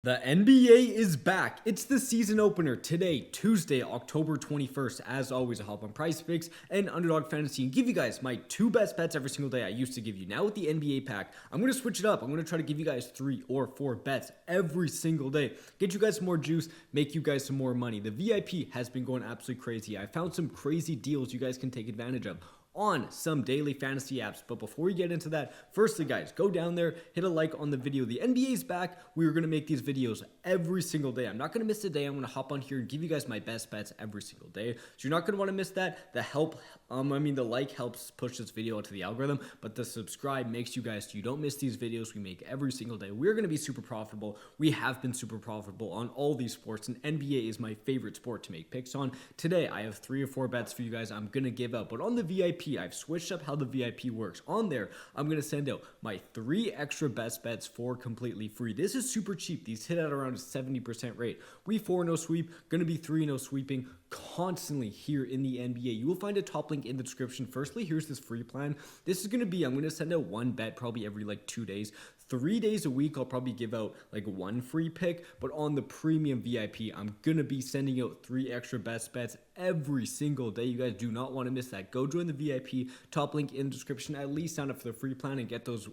The NBA is back. It's the season opener today, Tuesday, October 21st. As always, I hop on PrizePicks and Underdog Fantasy and give you guys my two best bets every single day I used to give you. Now with the NBA pack, I'm going to switch it up. I'm going to try to give you guys 3 or 4 bets every single day. Get you guys some more juice, make you guys some more money. The VIP has been going absolutely crazy. I found some crazy deals you guys can take advantage of on some daily fantasy apps. But before we get into that, firstly guys, go down there, hit a like on the video. The NBA is back. We're going to make these videos every single day. I'm not going to miss a day. I'm going to hop on here and give you guys my best bets every single day. So you're not going to want to miss that. The like helps push this video into the algorithm, but the subscribe makes you guys so you don't miss these videos we make every single day. We're going to be super profitable. We have been super profitable on all these sports, and NBA is my favorite sport to make picks on. Today, I have 3 or 4 bets for you guys I'm going to give out, but on the VIP, I've switched up how the VIP works. On there, I'm going to send out my 3 extra best bets for completely free. This is super cheap. These hit at around a 70% rate. We 4-0 sweep, going to be 3-0 sweeping constantly here in the NBA. You will find a top link in the description. Firstly, here's this free plan. This is going to be, I'm going to send out 1 bet probably every 2 days. 3 days a week, I'll probably give out 1 free pick, but on the premium VIP, I'm going to be sending out 3 extra best bets every single day. You guys do not want to miss that. Go join the VIP, top link in the description. At least sign up for the free plan and get those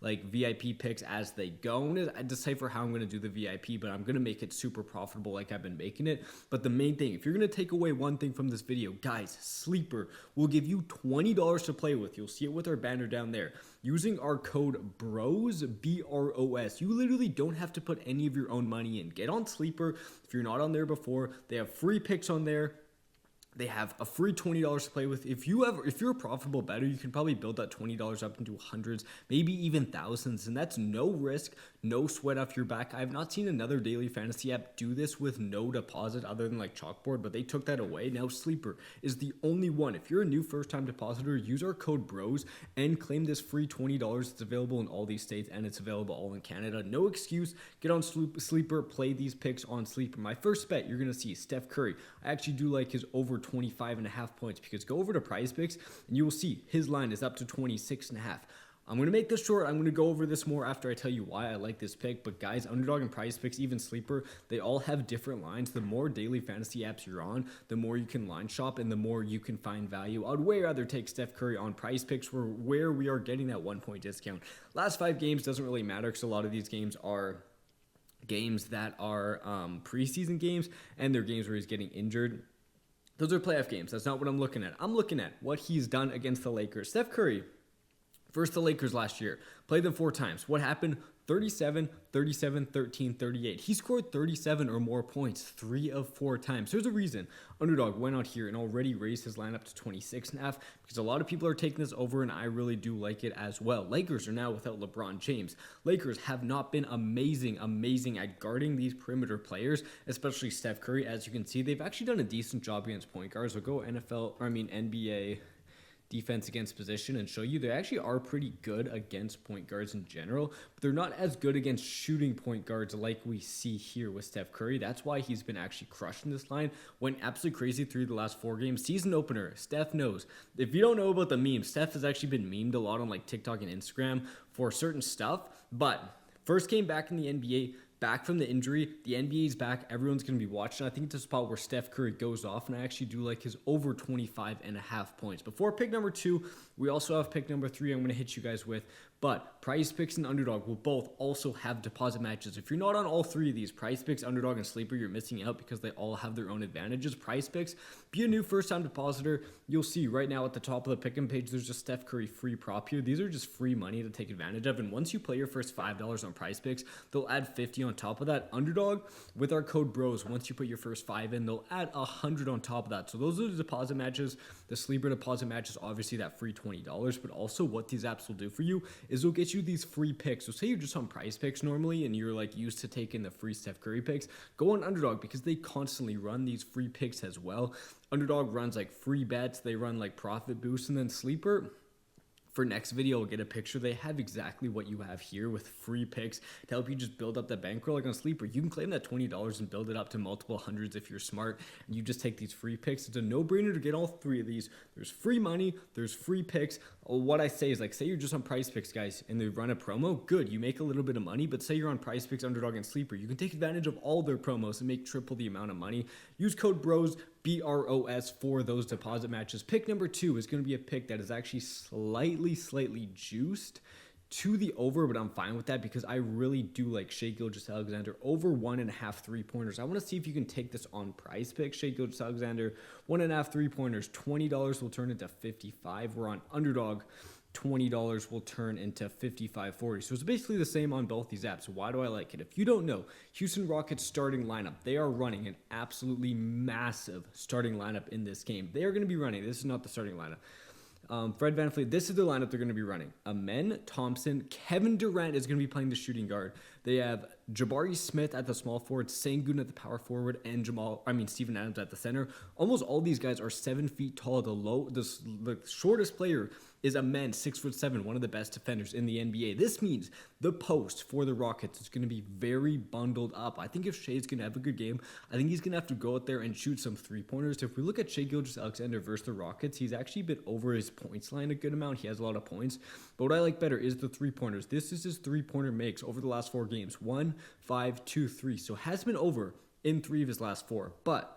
VIP picks as they go. I'm going to decipher how I'm going to do the VIP, but I'm going to make it super profitable like I've been making it. But the main thing, if you're going to take away one thing from this video, guys, Sleeper will give you $20 to play with. You'll see it with our banner down there. Using our code BROS, B-R-O-S, you literally don't have to put any of your own money in. Get on Sleeper. If you're not on there before, they have free picks on there. They have a free $20 to play with. If you're a profitable bettor, you can probably build that $20 up into hundreds, maybe even thousands, and that's no risk, no sweat off your back. I have not seen another daily fantasy app do this with no deposit other than Chalkboard, but they took that away. Now Sleeper is the only one. If you're a new first-time depositor, use our code BROS and claim this free $20. It's available in all these states, and it's available all in Canada. No excuse. Get on Sleeper, play these picks on Sleeper. My first bet, you're going to see Steph Curry. I actually do like his over 25.5 points, because go over to PrizePicks and you will see his line is up to 26.5. I'm going to make this short. I'm going to go over this more after I tell you why I like this pick. But guys, Underdog and PrizePicks, even Sleeper, they all have different lines. The more daily fantasy apps you're on, the more you can line shop and the more you can find value. I'd way rather take Steph Curry on PrizePicks where we are getting that 1 point discount. Last 5 games doesn't really matter because a lot of these games are games that are preseason games, and they're games where he's getting injured. Those are playoff games. That's not what I'm looking at. I'm looking at what he's done against the Lakers. Steph Curry, versus the Lakers last year, played them 4 times. What happened? 37, 37, 13, 38. He scored 37 or more points 3 of 4 times. There's a reason Underdog went out here and already raised his lineup to 26.5, because a lot of people are taking this over, and I really do like it as well. Lakers are now without LeBron James. Lakers have not been amazing at guarding these perimeter players, especially Steph Curry. As you can see, they've actually done a decent job against point guards. So go NBA defense against position and show you they actually are pretty good against point guards in general, but they're not as good against shooting point guards like we see here with Steph Curry. That's why he's been actually crushing this line. Went absolutely crazy through the last 4 games. Season opener, Steph knows. If you don't know about the memes, Steph has actually been memed a lot on TikTok and Instagram for certain stuff, but first came back in the NBA, back from the injury, the NBA's back, everyone's going to be watching. I think it's a spot where Steph Curry goes off, and I actually do like his over 25.5 points. Before pick number 2, we also have pick number 3 I'm going to hit you guys with, but PrizePicks and Underdog will both also have deposit matches. If you're not on all 3 of these, PrizePicks, Underdog, and Sleeper, you're missing out because they all have their own advantages. PrizePicks, be a new first-time depositor. You'll see right now at the top of the pick-em page, there's a Steph Curry free prop here. These are just free money to take advantage of, and once you play your first $5 on PrizePicks, they'll add 50 on top of that. Underdog, with our code BROS, once you put your first 5 in, they'll add 100 on top of that. So those are the deposit matches. The Sleeper deposit match is obviously that free $20, but also what these apps will do for you is they'll get you these free picks. So say you're just on PrizePicks normally and you're used to taking the free Steph Curry picks, go on Underdog because they constantly run these free picks as well. Underdog runs free bets, they run profit boosts, and then Sleeper, for next video, we'll get a picture. They have exactly what you have here with free picks to help you just build up that bankroll. On Sleeper, you can claim that $20 and build it up to multiple hundreds if you're smart, and you just take these free picks. It's a no-brainer to get all 3 of these. There's free money, there's free picks, what I say is, like, say you're just on PrizePicks, guys, and they run a promo, good, you make a little bit of money. But say you're on PrizePicks, Underdog, and Sleeper, you can take advantage of all their promos and make triple the amount of money. Use code BROS, BROS, for those deposit matches. Pick number 2 is going to be a pick that is actually slightly juiced to the over, but I'm fine with that because I really do like Shai Gilgeous-Alexander over 1.5 3-pointers. I want to see if you can take this on PrizePicks. Shai Gilgeous-Alexander 1.5 3-pointers, $20 will turn into $55. We're on Underdog. $20 will turn into $55.40. So it's basically the same on both these apps. Why do I like it? If you don't know, Houston Rockets starting lineup, they are running an absolutely massive starting lineup in this game. They are going to be running. This is not the starting lineup. Fred VanVleet, this is the lineup they're going to be running. Amen Thompson, Kevin Durant is going to be playing the shooting guard. They have Jabari Smith at the small forward, Sengun at the power forward, and Steven Adams at the center. Almost all these guys are 7 feet tall. The shortest player is Amen, 6'7", one of the best defenders in the NBA. This means the post for the Rockets is going to be very bundled up. I think if Shai's going to have a good game, I think he's going to have to go out there and shoot some 3-pointers. If we look at Shai Gilgeous-Alexander versus the Rockets, he's actually been over his points line a good amount. He has a lot of points. But what I like better is the 3-pointers. This is his 3-pointer makes over the last 4 games. 1, 5, 2, 3. So has been over in 3 of his last 4. But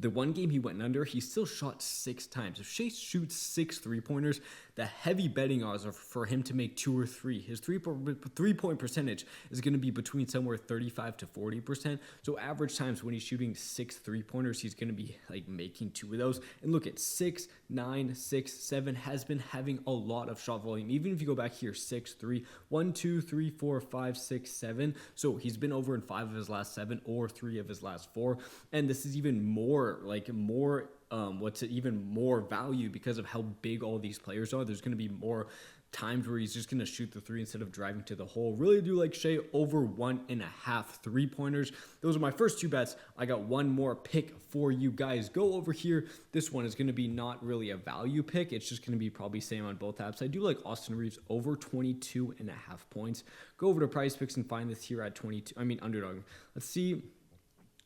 the one game he went under, he still shot 6 times. If Shai shoots 6 3-pointers, the heavy betting odds are for him to make 2 or 3. His three-point percentage is going to be between somewhere 35 to 40%. So average times when he's shooting 6 3-pointers, he's going to be like making 2 of those. And look at 6, 9, 6, 7 has been having a lot of shot volume. Even if you go back here, 6, 3, 1, 2, 3, 4, 5, 6, 7. So he's been over in 5 of his last 7 or 3 of his last 4. And this is even more even more value because of how big all these players are. There's going to be more times where he's just going to shoot the 3 instead of driving to the hole. Really do like Shai over 1.5 3-pointers. Those are my first 2 bets. I got one more pick for you guys. Go over here. This one is going to be not really a value pick. It's just going to be probably same on both apps. I do like Austin Reaves over 22.5 points. Go over to PrizePicks and find this here at Underdog. Let's see.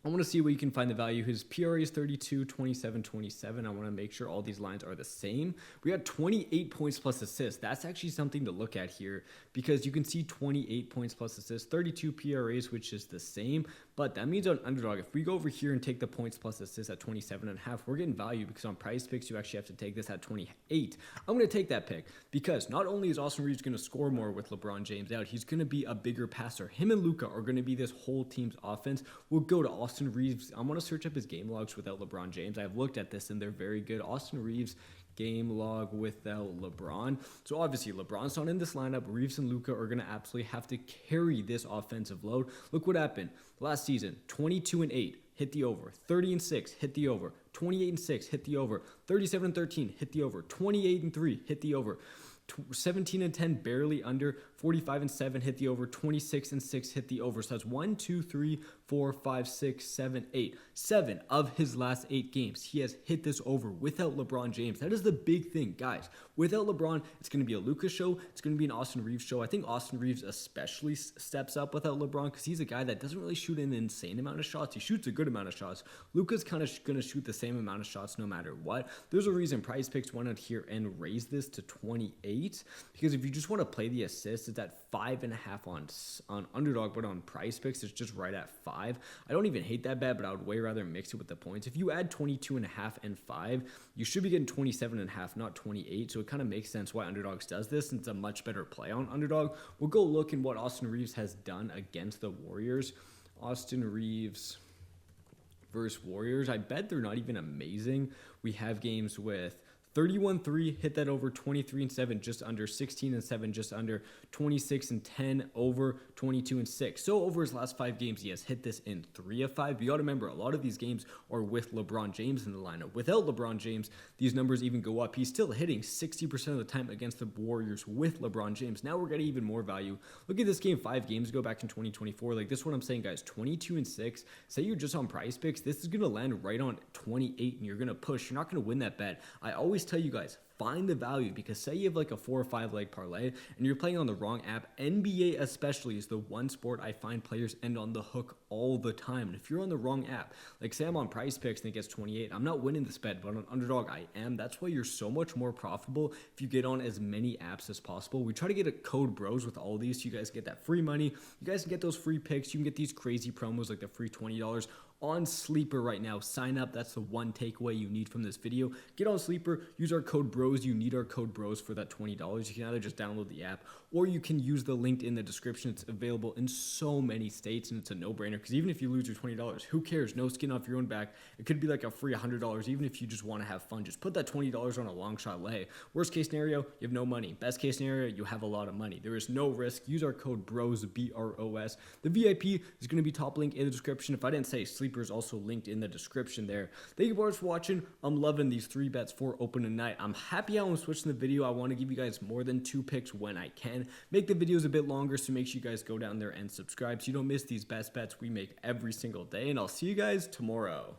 I want to see where you can find the value. His PRA is 32, 27, 27. I want to make sure all these lines are the same. We got 28 points plus assists. That's actually something to look at here because you can see 28 points plus assists, 32 PRAs, which is the same. But that means on Underdog, if we go over here and take the points plus assists at 27.5, we're getting value because on PrizePicks, you actually have to take this at 28. I'm going to take that pick because not only is Austin Reaves going to score more with LeBron James out, he's going to be a bigger passer. Him and Luka are going to be this whole team's offense. We'll go to Austin Reaves. I'm going to search up his game logs without LeBron James. I've looked at this and they're very good. Austin Reaves game log without LeBron. So obviously LeBron's not in this lineup. Reaves and Luka are going to absolutely have to carry this offensive load. Look what happened last season. 22-8 hit the over. 30-6 hit the over. 28-6 hit the over. 37-13 hit the over. 28-3 hit the over. 17-10 barely under. 45-7 hit the over. 26-6 hit the over. So that's 1, 2, 3, 4, 5, 6, 7, 8. 7 of his last 8 games, he has hit this over without LeBron James. That is the big thing, guys. Without LeBron, it's going to be a Luka show. It's going to be an Austin Reaves show. I think Austin Reaves especially steps up without LeBron because he's a guy that doesn't really shoot an insane amount of shots. He shoots a good amount of shots. Luka's kind of going to shoot the same amount of shots no matter what. There's a reason PrizePicks went out here and raised this to 28 because if you just want to play the assists, it's at 5.5 on Underdog, but on PrizePicks, it's just right at 5. I don't even hate that bet, but I would way rather mix it with the points. If you add 22.5 and 5, you should be getting 27.5, not 28. So it kind of makes sense why Underdogs does this, and it's a much better play on Underdog. We'll go look at what Austin Reaves has done against the Warriors. Austin Reaves versus Warriors. I bet they're not even amazing. We have games with 31-3, hit that over. 23-7, just under. 16-7, just under. 26-10, over. 22-6. So over his last 5 games, he has hit this in 3 of 5. But you got to remember, a lot of these games are with LeBron James in the lineup. Without LeBron James, these numbers even go up. He's still hitting 60% of the time against the Warriors with LeBron James. Now we're getting even more value. Look at this game 5 games ago back in 2024. Like, this is what I'm saying, guys. 22-6. Say you're just on PrizePicks. This is going to land right on 28, and you're going to push. You're not going to win that bet. I always tell you guys, find the value, because say you have like a 4 or 5 leg parlay and you're playing on the wrong app. NBA especially is the one sport I find players end on the hook all the time. And if you're on the wrong app, like say I'm on PrizePicks and it gets 28, I'm not winning this bet, but on Underdog I am. That's why you're so much more profitable if you get on as many apps as possible. We try to get a code bros with all these so you guys get that free money. You guys can get those free picks. You can get these crazy promos like the free $20 on Sleeper right now. Sign up. That's the one takeaway you need from this video. Get on Sleeper, use our code bros. You need our code bros for that $20. You can either just download the app or you can use the link in the description. It's available in so many states and it's a no-brainer, because even if you lose your $20, who cares? No skin off your own back. It could be like a free $100. Even if you just want to have fun, just put that $20 on a long shot lay. Worst case scenario, you have no money. Best case scenario, you have a lot of money. There is no risk. Use our code bros, BROS. The VIP is going to be top link in the description. If I didn't say, Sleeper is also linked in the description there. Thank you boys for watching. I'm loving these 3 bets for open tonight. I'm happy how I'm switching the video. I want to give you guys more than 2 picks when I can. Make the videos a bit longer, so make sure you guys go down there and subscribe so you don't miss these best bets we make every single day. And I'll see you guys tomorrow.